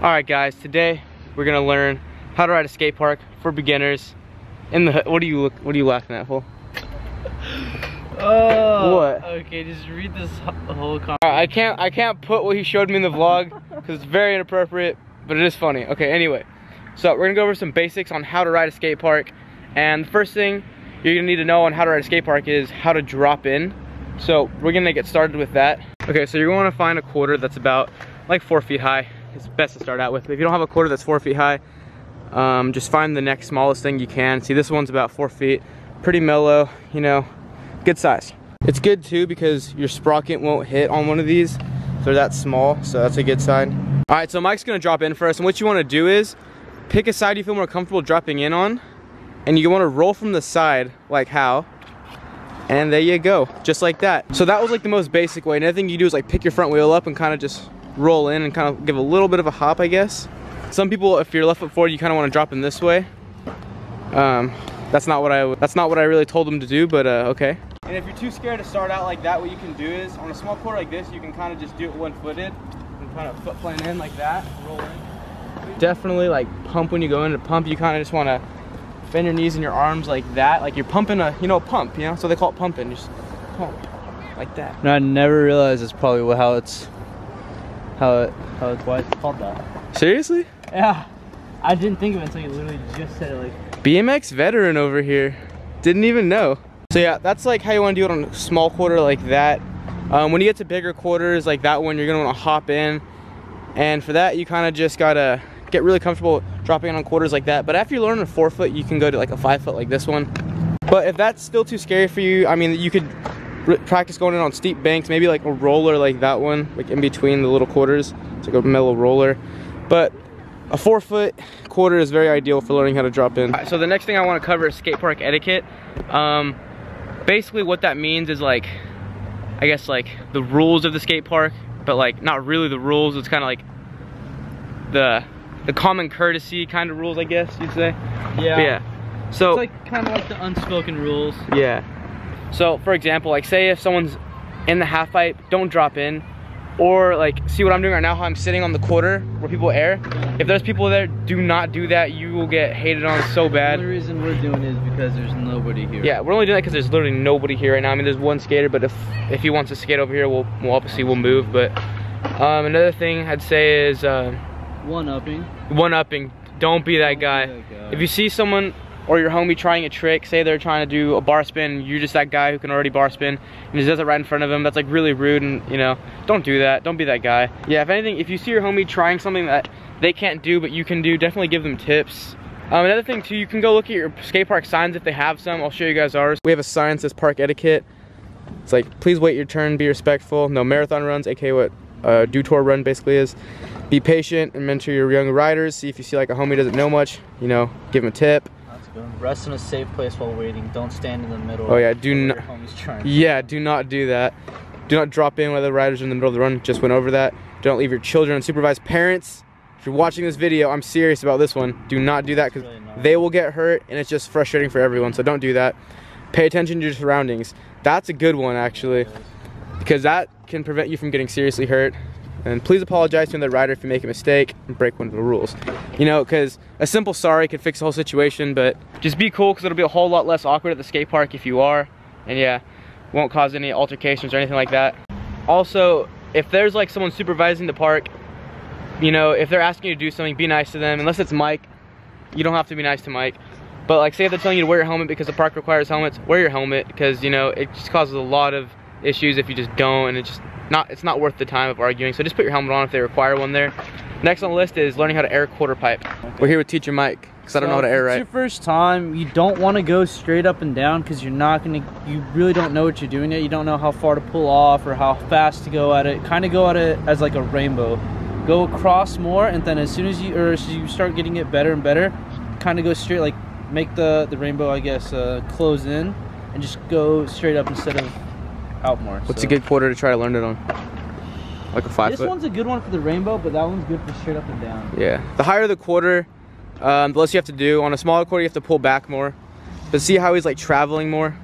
Alright guys, today we're gonna learn how to ride a skate park for beginners. What are you laughing at, fool? Oh, what? Okay, just read this whole comment. I can't put what he showed me in the vlog because it's very inappropriate, but it is funny. Okay, anyway, so we're gonna go over some basics on how to ride a skate park, and the first thing you're gonna need to know on how to ride a skate park is how to drop in. So we're gonna get started with that. Okay, so you're going to find a quarter that's about like 4 feet high. It's best to start out with. If you don't have a quarter that's 4 feet high, just find the next smallest thing you can. See, this one's about 4 feet, pretty mellow, you know, good size. It's good too because your sprocket won't hit on one of these. They're that small, so that's a good sign. All right, so Mike's gonna drop in first, and what you wanna do is pick a side you feel more comfortable dropping in on, and you wanna roll from the side, like how, and there you go, just like that. So that was like the most basic way. Another thing you do is like pick your front wheel up and kind of just roll in and kind of give a little bit of a hop, I guess. Some people, if you're left foot forward, you kind of want to drop in this way. That's not what I really told them to do, but okay. And if you're too scared to start out like that, what you can do is on a small quarter like this, you can kind of just do it one-footed and kind of foot plant in like that, roll in. Definitely like pump when you go into pump. You kind of just want to bend your knees and your arms like that, like you're pumping a, you know, pump, you know. So they call it pumping. Just pump like that. No, I never realized that's probably how it's why it's called that. Seriously? Yeah, I didn't think of it until you literally just said it. Like BMX veteran over here, didn't even know. So yeah, that's like how you want to do it on a small quarter like that. When you get to bigger quarters like that one, you're gonna want to hop in, and for that you kind of just gotta get really comfortable dropping in on quarters like that. But after you learn a 4 foot, you can go to like a 5 foot like this one. But if that's still too scary for you, I mean, you could practice going in on steep banks, maybe like a roller like that one, like in between the little quarters. It's like a mellow roller. But a 4 foot quarter is very ideal for learning how to drop in. So the next thing I want to cover is skate park etiquette. Basically what that means is like, I guess like the rules of the skate park, but like not really the rules. It's kind of like the common courtesy kind of rules, I guess you'd say. Yeah. But yeah. So it's like kind of like the unspoken rules. Yeah. So for example, like say if someone's in the half pipe, don't drop in. Or like, see what I'm doing right now, how I'm sitting on the quarter where people air. If there's people there, do not do that. You will get hated on so bad. The only reason we're doing it is because there's nobody here. Yeah, we're only doing that because there's literally nobody here right now. I mean, there's one skater, but if he wants to skate over here, we'll obviously move. But another thing I'd say is one-upping. Don't be that guy. If you see someone or your homie trying a trick, say they're trying to do a bar spin, you're just that guy who can already bar spin, and he does it right in front of him, that's like really rude, and you know, don't do that. Don't be that guy. Yeah, if anything, if you see your homie trying something that they can't do but you can do, definitely give them tips. Another thing too, you can go look at your skate park signs if they have some. I'll show you guys ours. We have a sign that says park etiquette. It's like, please wait your turn, be respectful, no marathon runs, aka what detour run basically is. Be patient and mentor your young riders. See if you see like a homie doesn't know much, you know, give him a tip. Rest in a safe place while waiting. Don't stand in the middle. Oh yeah, do not. Yeah, do not do that. Do not drop in while the riders are in the middle of the run. Just went over that. Do not leave your children unsupervised. Parents, if you're watching this video, I'm serious about this one. Do not do that because they will get hurt and it's just frustrating for everyone. So don't do that. Pay attention to your surroundings. That's a good one actually, because that can prevent you from getting seriously hurt. And please apologize to the rider if you make a mistake and break one of the rules. You know, because a simple sorry could fix the whole situation, but just be cool because it'll be a whole lot less awkward at the skate park if you are. And yeah, won't cause any altercations or anything like that. Also, if there's like someone supervising the park, you know, if they're asking you to do something, be nice to them. Unless it's Mike, you don't have to be nice to Mike. But like say if they're telling you to wear your helmet because the park requires helmets, wear your helmet, because you know, it just causes a lot of issues if you just don't, and it's not worth the time of arguing. So just put your helmet on if they require one there. Next on the list is learning how to air quarter pipe. Okay. We're here with teacher Mike, because I don't know how to air right. If it's your first time, you don't want to go straight up and down because you really don't know what you're doing yet. You don't know how far to pull off or how fast to go at it. Kind of go at it as like a rainbow. Go across more, and then as soon as you start getting it better and better, kind of go straight, like make the rainbow, I guess, close in, and just go straight up instead of out more. What's a good quarter to try to learn it on? Like a 5 foot? This one's a good one for the rainbow, but that one's good for straight up and down. Yeah. The higher the quarter, the less you have to do. On a smaller quarter, you have to pull back more. But see how he's like traveling more?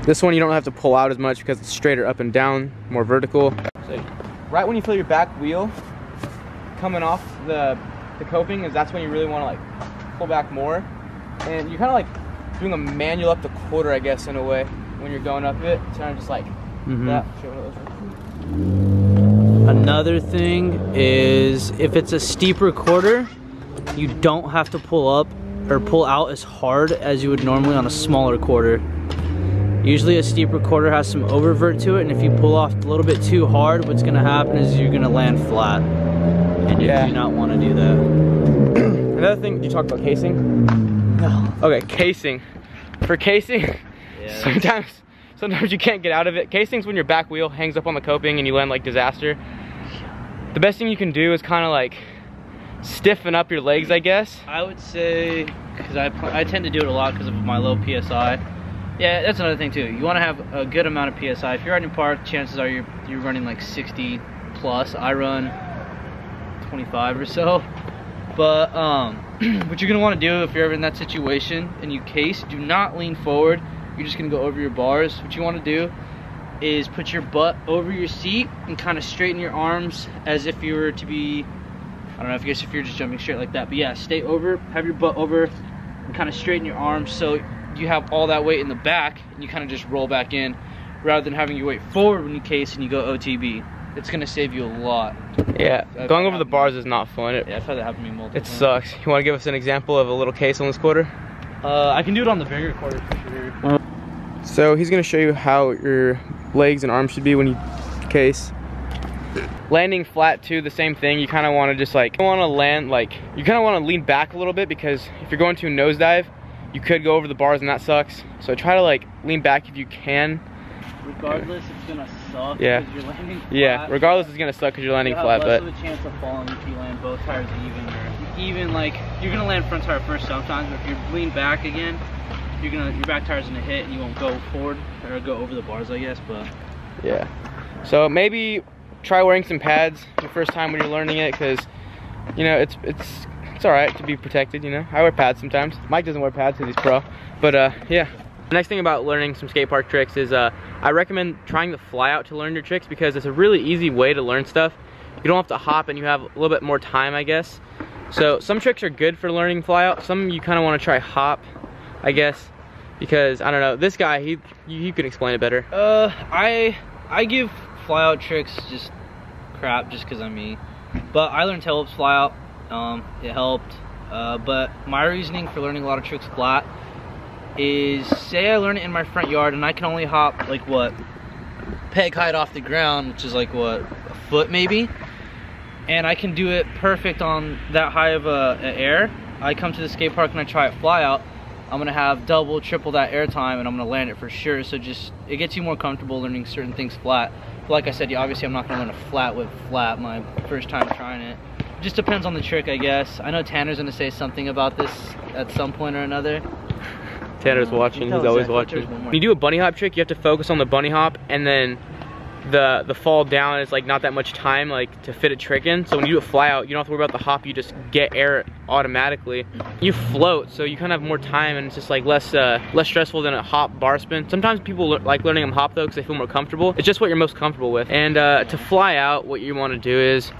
This one you don't have to pull out as much because it's straighter up and down, more vertical. So right when you feel your back wheel coming off the coping, is that's when you really want to like pull back more. And you're kind of like doing a manual up the quarter, I guess, in a way, when you're going up it. It's kind of just like that. Another thing is if it's a steeper quarter, you don't have to pull up or pull out as hard as you would normally on a smaller quarter. Usually a steeper quarter has some oververt to it, and if you pull off a little bit too hard, what's gonna happen is you're gonna land flat. And you do not want to do that. Another thing, you talk about casing? No. Okay, casing. For casing, sometimes you can't get out of it. Casing's when your back wheel hangs up on the coping and you land like disaster. The best thing you can do is kind of like stiffen up your legs, I guess. I would say, because I tend to do it a lot because of my low PSI. Yeah, that's another thing too. You want to have a good amount of PSI. If you're riding park, chances are you're running like 60 plus. I run 25 or so. But what you're gonna want to do if you're ever in that situation and you case, do not lean forward. You're just gonna go over your bars. What you want to do is put your butt over your seat and kind of straighten your arms as if you were to be, I don't know, I guess if you're just jumping straight like that. But yeah, stay over, have your butt over, and kind of straighten your arms so you have all that weight in the back and you kind of just roll back in rather than having your weight forward when you case and you go OTB. It's gonna save you a lot. Yeah, going over the bars is not fun. Yeah, I've had that happen to me multiple times. It sucks. You want to give us an example of a little case on this quarter? I can do it on the bigger quarter for sure. So he's gonna show you how your legs and arms should be when you case. Landing flat too, the same thing. You kind of want to just like, you want to land like, you kind of want to lean back a little bit because if you're going to a nosedive, you could go over the bars and that sucks. So try to like lean back if you can. Regardless, it's gonna suck. Yeah. Because you're landing flat. Yeah. Regardless, it's gonna suck because you're landing flat. Less but of a chance of falling if you land both tires even like you're gonna land front tire first sometimes, but if you lean back again, your back tire's gonna hit and you won't go forward or go over the bars, I guess. But yeah. So maybe try wearing some pads the first time when you're learning it, because you know it's all right to be protected. You know, I wear pads sometimes. Mike doesn't wear pads because he's pro. But yeah. The next thing about learning some skate park tricks is I recommend trying the fly out to learn your tricks, because it's a really easy way to learn stuff. You don't have to hop and you have a little bit more time, I guess. So some tricks are good for learning fly out. Some you kind of want to try hop, I guess, because I don't know. This guy, you could explain it better. I give fly out tricks just crap just because I'm me. But I learned tail whips fly out. It helped. But my reasoning for learning a lot of tricks flat is, say I learn it in my front yard and I can only hop like what, peg height off the ground, which is like what, a foot maybe, and I can do it perfect on that high of a air. I come to the skate park and I try it fly out, I'm gonna have double, triple that air time and I'm gonna land it for sure. So just, it gets you more comfortable learning certain things flat. But like I said, yeah, obviously I'm not gonna learn a flat whip flat my first time trying it. It just depends on the trick, I guess. I know Tanner's gonna say something about this at some point or another. Tanner's watching, he's always watching. When you do a bunny hop trick, you have to focus on the bunny hop, and then the fall down is like not that much time like to fit a trick in. So when you do a fly out, you don't have to worry about the hop, you just get air automatically. You float, so you kind of have more time, and it's just like less stressful than a hop bar spin. Sometimes people like learning them hop though because they feel more comfortable. It's just what you're most comfortable with. And to fly out, what you want to do is,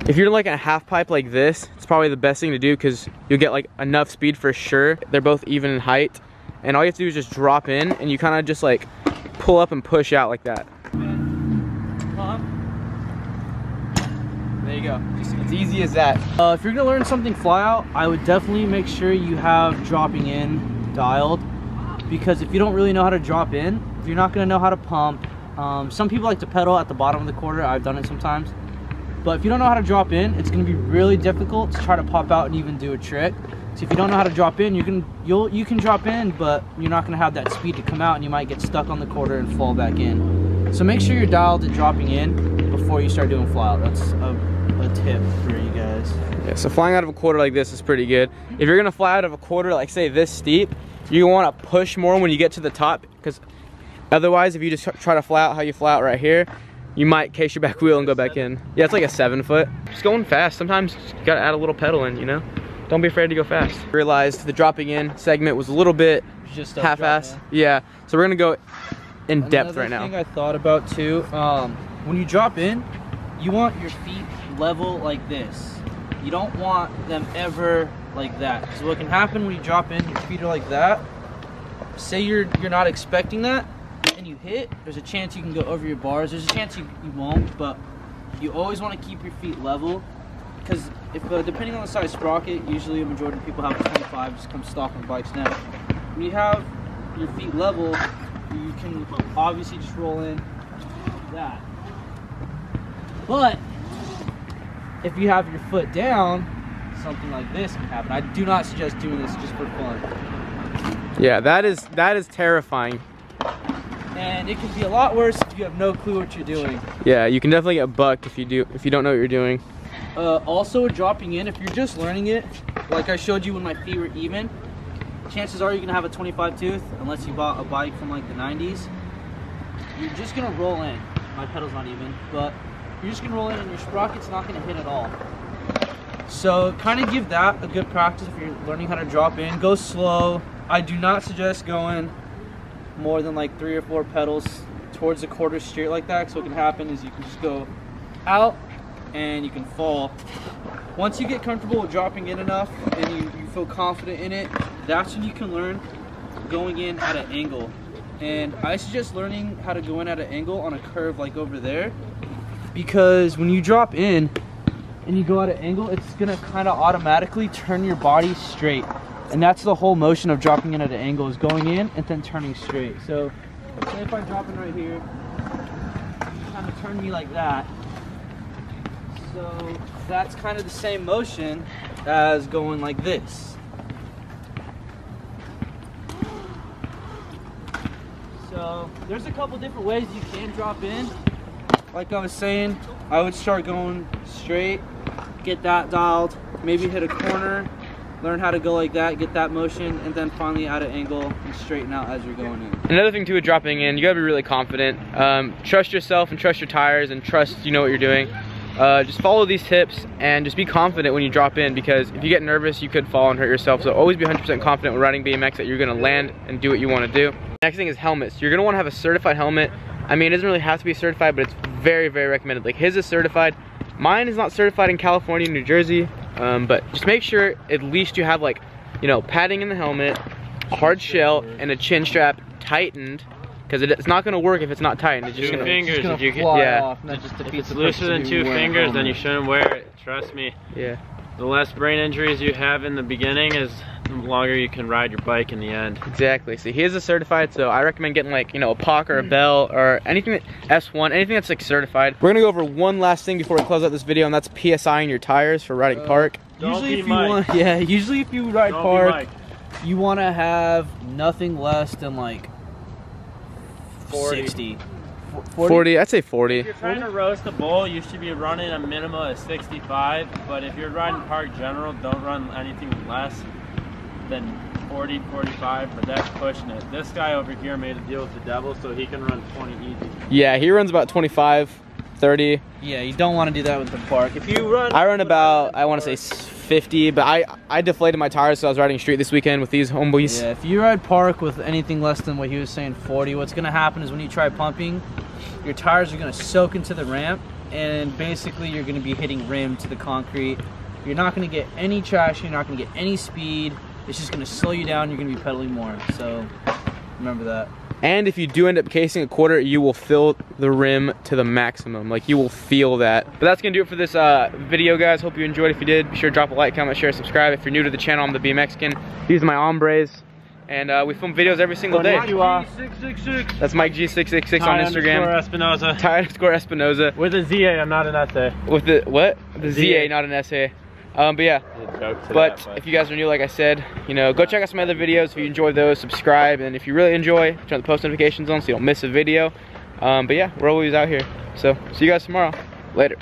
if you're like a half pipe like this, it's probably the best thing to do because you'll get like enough speed for sure. They're both even in height. And all you have to do is just drop in and you kind of just like pull up and push out like that. There you go. It's easy as that. If you're gonna learn something fly out, I would definitely make sure you have dropping in dialed, because if you don't really know how to drop in, if you're not gonna know how to pump, some people like to pedal at the bottom of the quarter. I've done it sometimes. But if you don't know how to drop in, it's gonna be really difficult to try to pop out and even do a trick. So if you don't know how to drop in, you can drop in, but you're not gonna have that speed to come out, and you might get stuck on the quarter and fall back in. So make sure you're dialed at dropping in before you start doing fly out. That's a tip for you guys. Yeah, so flying out of a quarter like this is pretty good. If you're gonna fly out of a quarter like say this steep, you wanna push more when you get to the top, because otherwise if you just try to fly out how you fly out right here, you might case your back wheel and go back in. Yeah, it's like a 7 foot. Just going fast. Sometimes you gotta add a little pedal in, you know? don't be afraid to go fast. Realized the dropping in segment was a little bit Just half-assed. Yeah, so we're gonna go in depth right now. Another thing I thought about too, when you drop in, you want your feet level like this. You don't want them ever like that. So what can happen when you drop in, your feet are like that. Say you're not expecting that, and you hit, there's a chance you can go over your bars. There's a chance you won't, but you always want to keep your feet level, because if depending on the size sprocket, usually a majority of people have 25, just come stock on bikes now. When you have your feet level, you can obviously just roll in like that. But if you have your foot down, something like this can happen. I do not suggest doing this just for fun. Yeah, that is terrifying. And it can be a lot worse if you have no clue what you're doing. Yeah, you can definitely get bucked if you don't know what you're doing. Also, dropping in, if you're just learning it, like I showed you when my feet were even, chances are you're gonna have a 25 tooth unless you bought a bike from like the 90s. You're just gonna roll in. My pedal's not even, but you're just gonna roll in and your sprocket's not gonna hit at all. So kind of give that a good practice if you're learning how to drop in. Go slow. I do not suggest going more than like 3 or 4 pedals towards the quarter straight like that. So what can happen is you can just go out and you can fall. Once you get comfortable with dropping in enough and you feel confident in it, that's when you can learn going in at an angle. And I suggest learning how to go in at an angle on a curve like over there, because when you drop in and you go at an angle, it's gonna kind of automatically turn your body straight. And that's the whole motion of dropping in at an angle, is going in and then turning straight. So say if I drop in right here, kind of turn me like that. So that's kind of the same motion as going like this. So there's a couple different ways you can drop in. Like I was saying, I would start going straight, get that dialed, maybe hit a corner, learn how to go like that, get that motion, and then finally at an angle and straighten out as you're going in. Another thing too with dropping in, you gotta be really confident. Trust yourself and trust your tires and trust you know what you're doing. Just follow these tips and just be confident when you drop in, because if you get nervous, you could fall and hurt yourself. So always be 100% confident when riding BMX that you're gonna land and do what you wanna do. Next thing is helmets. You're gonna wanna have a certified helmet. I mean, it doesn't really have to be certified, but it's very, very recommended. Like his is certified. Mine is not certified in California and New Jersey, but just make sure at least you have, like, you know, padding in the helmet, a hard shell, and a chin strap tightened, because it's not going to work if it's not tightened. It's just two gonna, fingers. It's If you fly get, off, and that just if defeats it's the looser purpose than of 2 wearing a fingers, then helmet. you shouldn't wear it. Trust me. yeah. The less brain injuries you have in the beginning is the longer you can ride your bike in the end. Exactly. See, his is certified, so I recommend getting, like, you know, a POC or a Bell or anything that S1, anything that's like certified. We're gonna go over one last thing before we close out this video, and that's PSIing your tires for riding park. Usually if you ride park, you want to have nothing less than like 40. 60. 40, I'd say 40. If you're trying to roast a bull, you should be running a minimum of 65, but if you're riding park general, don't run anything less than 40, 45, but that's pushing it. This guy over here made a deal with the devil, so he can run 20 easy. Yeah, he runs about 25, 30. Yeah, you don't want to do that with the park. If you run, I run about, I want to say 50, but I deflated my tires, so I was riding street this weekend with these homeboys. yeah, if you ride park with anything less than what he was saying, 40, what's going to happen is when you try pumping, your tires are going to soak into the ramp, and basically you're going to be hitting rim to the concrete. You're not going to get any traction, you're not going to get any speed. It's just going to slow you down, you're going to be pedaling more. So remember that. And if you do end up casing a quarter, you will fill the rim to the maximum. Like, you will feel that. But that's gonna do it for this video, guys. Hope you enjoyed. If you did, be sure to drop a like, comment, share, subscribe. If you're new to the channel, I'm the BMXkin. These are my hombres. And we film videos every single day. That's Mike G666 on Instagram. Espinoza. Ty_Espinoza. With a ZA, I'm not an essay. With the what? The ZA, not an SA. But yeah. But if you guys are new, like I said, you know, go check out some other videos. If you enjoyed those, subscribe. And if you really enjoy, turn the post notifications on so you don't miss a video. But yeah, we're always out here. So see you guys tomorrow. Later.